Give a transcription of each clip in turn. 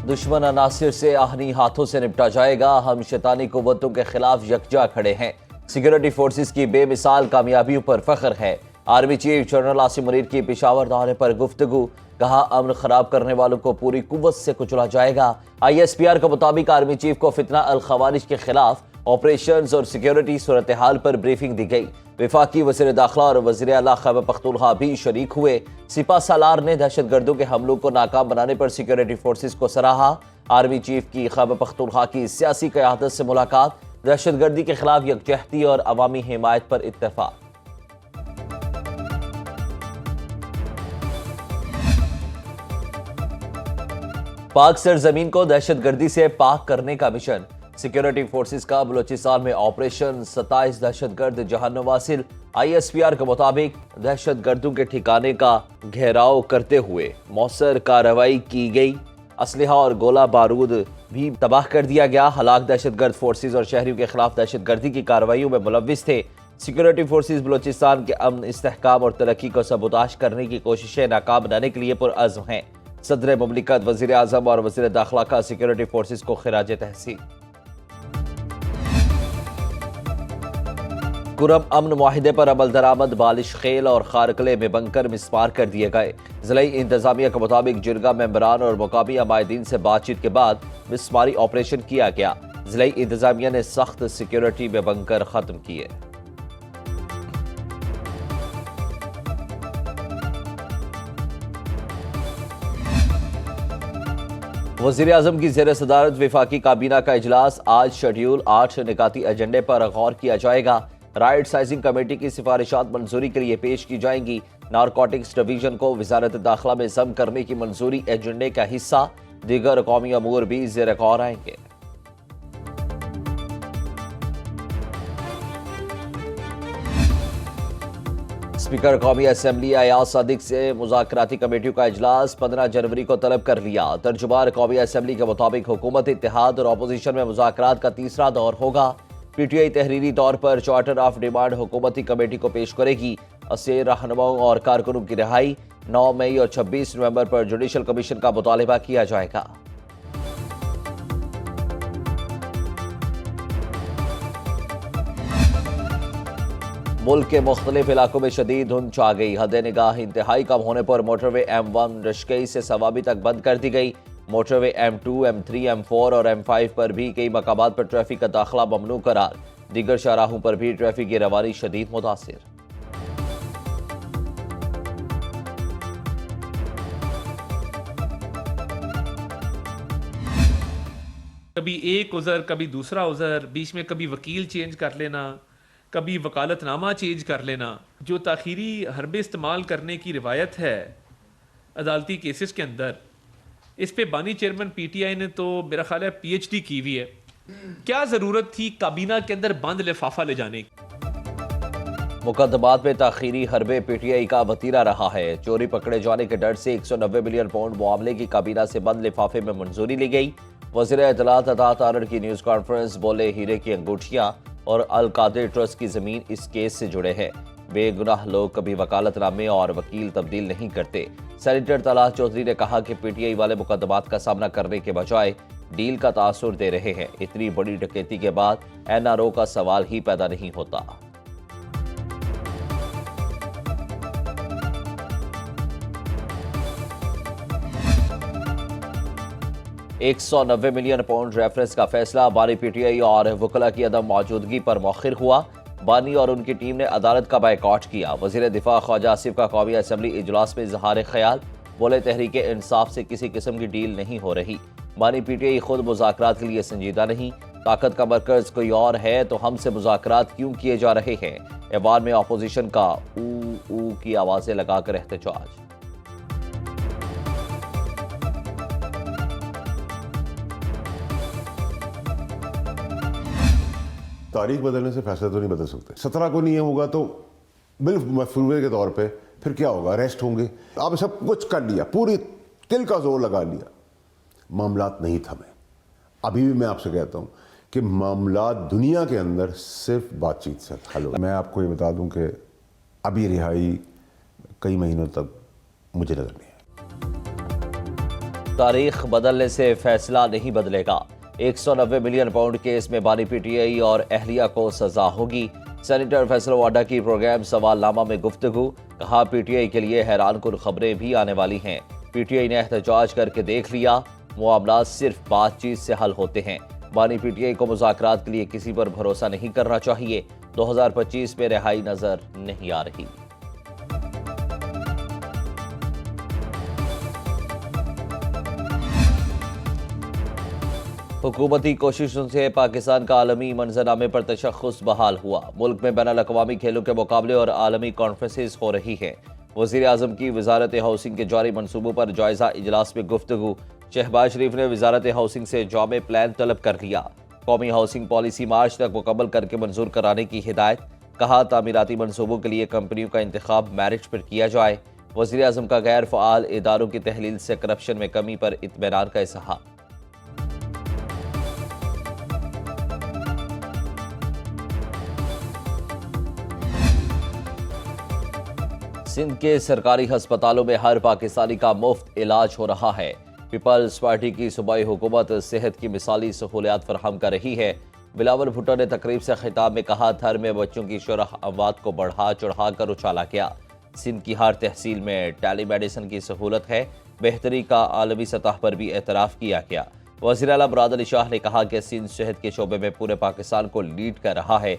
दुश्मन अनासिर से आहनी हाथों से निपटा जाएगा। हम शैतानी कुव्वतों के खिलाफ यकजा खड़े हैं। सिक्योरिटी फोर्सेस की बेमिसाल कामयाबियों पर फख्र है। Army chief general Asim Munir की पेशावर दौरे पर गुफ्तगू। कहा, अमन खराब करने वालों को पूरी कुव्वत से कुचला जाएगा। ISPR के मुताबिक आर्मी चीफ को फितना अल खवारिज के खिलाफ ऑपरेशंस और सिक्योरिटी सूरत हाल पर ब्रीफिंग दी गई। वफाकी वज़ीर दाखिला और वज़ीर आला खैबर पख्तूनख्वा भी शरीक हुए। सिपा सालार ने दहशतगर्दों के हमलों को नाकाम बनाने पर सिक्योरिटी फोर्सेस को सराहा। आर्मी चीफ की खैबर पख्तूनख्वा की सियासी क़यादत से मुलाकात। दहशतगर्दी के खिलाफ यकजहती और अवामी हिमायत पर इत्तेफाक। पाक सरजमीन को दहशतगर्दी से पाक करने का मिशन। सिक्योरिटी फोर्सेस का बलूचिस्तान में ऑपरेशन। 27 दहशतगर्द जहन्नुम वासिल। ISPR के मुताबिक दहशतगर्दों के ठिकाने का घेराव करते हुए मौसर कार्रवाई की गई। असलहा और गोला बारूद भी तबाह कर दिया गया। हलाक दहशतगर्द फोर्सेस और शहरियों के खिलाफ दहशतगर्दी की कार्रवाइयों में मुलव्विस थे। सिक्योरिटी फोर्सेस बलूचिस्तान के अमन, इस्तेहकाम और तरक्की को सबूताश करने की कोशिशें नाकाम बनाने के लिए पुरअज़्म हैं। सदर मुमलिकत, वज़ीर आज़म और वज़ीर दाखिला का सिक्योरिटी फोर्सेस को खिराज तहसीन। कुरम अमन मुआहिदे पर अमल दरामद। बालिश खेल और खारकले में बंकर मिसमार कर दिए गए। ज़िलाई इंतजामिया के मुताबिक जिरगा मेंबरान और मुकामी अमायदीन से बातचीत के बाद मिसमारी ऑपरेशन किया गया। ज़िलाई इंतजामिया ने सख्त सिक्योरिटी में बंकर खत्म किए। वज़ीर आज़म की ज़ेर सदारत वफाकी काबीना का इजलास। आज शेड्यूल 8 निकाती एजेंडे पर गौर किया जाएगा। राइट साइजिंग कमेटी की सिफारिशात मंजूरी के लिए पेश की जाएंगी। नारकोटिक्स डिवीजन को वजारत दाखिला में जम करने की मंजूरी एजेंडे का हिस्सा। दीगर कौमी अमूर भी ज़ेर गौर आएंगे। स्पीकर कौमी असम्बली अयाज सादिक से मुज़ाकराती कमेटियों का इजलास 15 जनवरी को तलब कर लिया। तर्जुमान कौमी असम्बली के मुताबिक हुकूमत, इत्तेहाद और अपोजिशन में मुज़ाकरात का तीसरा दौर होगा। PTI तहरीरी तौर पर चार्टर ऑफ डिमांड हुकूमती कमेटी को पेश करेगी। असेर रहनुमाओं और कारकुनों की रिहाई। 9 मई और 26 नवंबर पर जुडिशल कमीशन का मुतालबा किया जाएगा। मुल्क के मुख्तलिफ इलाकों में शदीद धुंध छा गई। हद निगाह इंतहाई कम होने पर मोटरवे M1 रशकई से सवाबी तक बंद कर दी गई। मोटरवे M2, M3, M4 और M5 पर भी कई मकामात पर ट्रैफिक का दाखिला ममनू करार। दीगर शाहराहों पर भी ट्रैफिक की रवानी शदीद मुतासिर। कभी एक उज़र, कभी दूसरा उज़र, बीच में कभी वकील चेंज कर लेना, कभी वकालतनामा चेंज कर लेना। जो ताखीरी हरबे इस्तेमाल करने की रिवायत है अदालती केसेस के अंदर, इस पे बानी चेयरमैन PTI ने तो मेरा ख्याल है PhD की हुई है। क्या ज़रूरत थी काबीना के अंदर बंद लिफाफा ले जाने की? मुकदमात में ताखीरी हरबे PTI का वतीरा रहा है। चोरी पकड़े जाने के डर से 190 मिलियन पाउंड मामले की काबीना से बंद लिफाफे में मंजूरी ली गई। वज़ीर इत्तलात अता तारड़ की न्यूज़ कॉन्फ्रेंस। बोले, हीरे की अंगूठियां और अल कादिर ट्रस्ट की ज़मीन इस केस से जुड़े हैं। बेगुनाह लोग कभी वकालतनामे और वकील तब्दील नहीं करते। सेनेटर तलाह चौधरी ने कहा कि PTI वाले मुकदमात का सामना करने के बजाय डील का तासुर दे रहे हैं। इतनी बड़ी डकैती के बाद NRO का सवाल ही पैदा नहीं होता। $190 मिलियन पाउंड रेफरेंस का फैसला। बानी PTI और वकला की अदम मौजूदगी पर मौखिर हुआ। बानी और उनकी टीम ने अदालत का बायकॉट किया। वज़ीर दिफा ख्वाजा आसिफ का कौमी असम्बली इजलास में इजहार ख्याल। बोले, तहरीक इंसाफ से किसी किस्म की डील नहीं हो रही। बानी PTI खुद मुज़ाकरात के लिए संजीदा नहीं। ताकत का मरकज़ कोई और है तो हमसे मुज़ाकरात क्यों किए जा रहे हैं? ऐवान में अपोजिशन का ऊ की आवाज़ें लगाकर एहतजाज। तारीख बदलने से फैसला तो नहीं बदल सकते। 17 को नहीं होगा तो बिल्कुल के तौर पे फिर क्या होगा? अरेस्ट होंगे। आपने सब कुछ कर लिया, पूरी तिल का जोर लगा लिया, मामलात नहीं थमे। अभी भी मैं आपसे कहता हूं कि मामलात दुनिया के अंदर सिर्फ बातचीत से हल हो। मैं आपको ये बता दूं कि अभी रिहाई कई महीनों तक मुझे नजर नहीं है। तारीख बदलने से फैसला नहीं बदलेगा। 190 मिलियन पाउंड केस में बानी पीटीआई और अहलिया को सजा होगी। सेनेटर फैसल वाडा की प्रोग्राम सवालनामा में गुफ्तगू, कहा पीटीआई के लिए हैरानकुन खबरें भी आने वाली हैं। पीटीआई ने एहतजाज करके देख लिया, मामला सिर्फ बातचीत से हल होते हैं। बानी पीटीआई को मुज़ाकरात के लिए किसी पर भरोसा नहीं करना चाहिए। 2025 में रिहाई नजर नहीं आ रही। हुकूमती कोशिशों से पाकिस्तान का आलमी मंजरनामे पर तशख़्ख़ुस बहाल हुआ। मुल्क में बैनुल-अक़वामी खेलों के मुकाबले और आलमी कॉन्फ्रेंसेस हो रही हैं। वज़ीर आज़म की वज़ारत हाउसिंग के जारी मनसूबों पर जायज़ा इजलास में गुफ्तगू। शहबाज शरीफ ने वज़ारत हाउसिंग से जामे प्लान तलब कर लिया। कौमी हाउसिंग पॉलिसी मार्च तक मुकम्मल करके मंजूर कराने की हिदायत। कहा तामीराती मनसूबों के लिए कंपनियों का इंतखाब मेरिट पर किया जाए। वज़ीर आज़म का गैर फ़आल इदारों की तहलील से करप्शन में कमी पर इत्मीनान का इज़हार। सिंध के सरकारी अस्पतालों में हर पाकिस्तानी का मुफ्त इलाज हो रहा है। पीपल्स पार्टी की सूबाई हुकूमत सेहत की मिसाली सहूलियात फराहम कर रही है। बिलावल भुट्टो ने तकरीब से खिताब में कहा, थर में बच्चों की शुरह अमवात को बढ़ा चढ़ा कर उछाला गया। सिंध की हर तहसील में टेली मेडिसिन की सहूलत है। बेहतरी का आलमी सतह पर भी एतराफ़ किया गया। वज़ीर आला मुराद अली शाह ने कहा कि सिंध सेहत के शोबे में पूरे पाकिस्तान को लीड कर रहा है।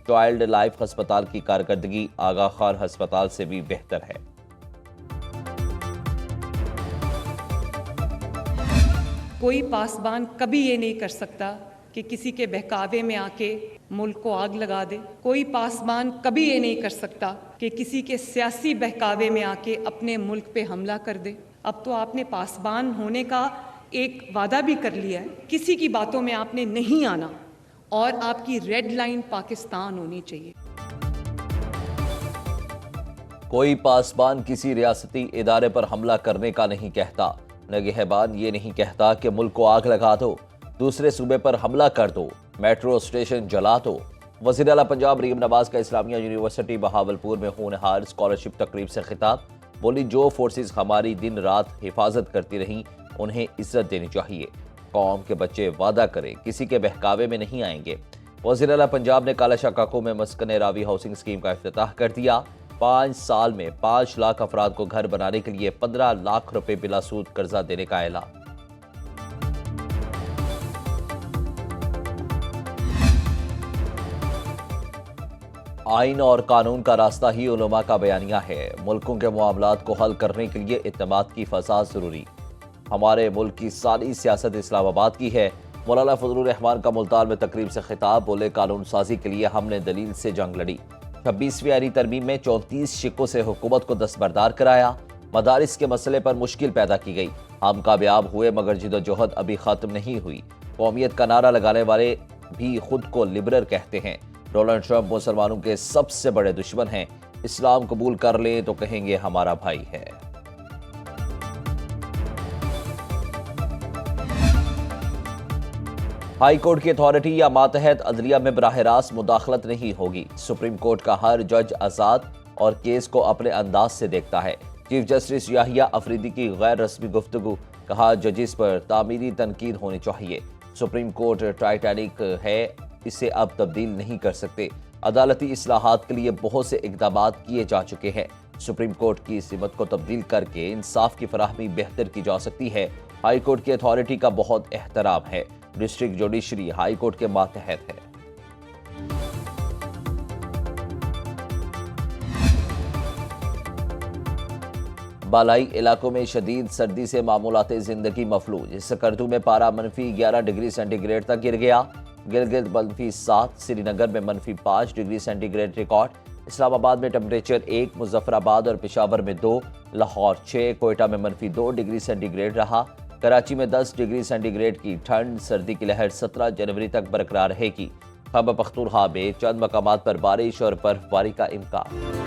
चाइल्ड लाइफ अस्पताल की कारकर्दगी आगा खान अस्पताल से भी बेहतर है। कोई पासबान कभी ये नहीं कर सकता कि किसी के बहकावे में आके मुल्क को आग लगा दे। कोई पासबान कभी ये नहीं कर सकता कि किसी के सियासी बहकावे में आके अपने मुल्क पे हमला कर दे। अब तो आपने पासबान होने का एक वादा भी कर लिया है, किसी की बातों में आपने नहीं आना और आपकी रेड लाइन पाकिस्तान होनी चाहिए। कोई पासबान किसी रियासती इदारे पर हमला करने का नहीं कहता। निगहबान ये नहीं कहता कि मुल्क को आग लगा दो, दूसरे सूबे पर हमला कर दो, मेट्रो स्टेशन जला दो। वज़ीर आला पंजाब मरीम नवाज का इस्लामिया यूनिवर्सिटी बहावलपुर में होनहार स्कॉलरशिप तकरीब से खिताब। बोली, जो फोर्सेस हमारी दिन रात हिफाजत करती रहीं उन्हें इज्जत देनी चाहिए। कौम के बच्चे वादा करें, किसी के बहकावे में नहीं आएंगे। वज़ीर आला पंजाब ने काला शाकाको में मस्कन रावी हाउसिंग स्कीम का इफ्तिताह कर दिया। 5 साल में 5 लाख अफराद को घर बनाने के लिए 15 लाख रुपए बिला सूद कर्जा देने का ऐलान। आइन और कानून का रास्ता ही उलमा का बयानिया है। मुल्कों के मामलात को हल करने के लिए इत्तेमाद की फ़ज़ा ज़रूरी। हमारे मुल्क की सारी सियासत इस्लामाबाद की है। मौलाना फजलुर रहमान का मुल्तान में तकरीब से खिताब। बोले, कानून साजी के लिए हमने दलील से जंग लड़ी। 26वीं आईनी तरमीम में 34 शिक्कों से हुकूमत को दस्तबरदार कराया। मदारिस के मसले पर मुश्किल पैदा की गई। हम कामयाब हुए मगर जिदोजहद अभी ख़त्म नहीं हुई। कौमियत का नारा लगाने वाले भी खुद को लिबरल कहते हैं। डोनाल्ड ट्रंप मुसलमानों के सबसे बड़े दुश्मन हैं। इस्लाम कबूल कर ले तो कहेंगे हमारा भाई है। हाई कोर्ट की अथॉरिटी या मातहत अदलिया में बराह रास्त मुदाखलत नहीं होगी। सुप्रीम कोर्ट का हर जज आज़ाद और केस को अपने अंदाज से देखता है। चीफ जस्टिस याहिया अफरीदी की गैर रस्मी गुफ्तगू। कहा, जजिस पर तामीरी तनकीद होनी चाहिए। सुप्रीम कोर्ट टाइटैनिक है, इसे अब तब्दील नहीं कर सकते। अदालती इस्लाहात के लिए बहुत से इक़दामात किए जा चुके हैं। सुप्रीम कोर्ट की सिमत को तब्दील करके इंसाफ की फराहमी बेहतर की जा सकती है। हाई कोर्ट की अथॉरिटी का बहुत एहतराम है। डिस्ट्रिक्ट जुडिशरी हाई कोर्ट के मातहत है। बालाई इलाकों में शदीद सर्दी से मामूलाते जिंदगी मफलूज। सकरदू में पारा -11 डिग्री सेंटीग्रेड तक गिर गया। गिलगित -7, श्रीनगर में -5 डिग्री सेंटीग्रेड रिकॉर्ड। इस्लामाबाद में टेम्परेचर 1, मुजफ्फराबाद और पेशावर में 2, लाहौर 6, कोयटा में -2 डिग्री सेंटीग्रेड रहा। कराची में 10 डिग्री सेंटीग्रेड की ठंड। सर्दी की लहर 17 जनवरी तक बरकरार रहेगी। खैबर पख्तूनख्वा में चंद मकामात पर बारिश और बर्फबारी का इम्कान।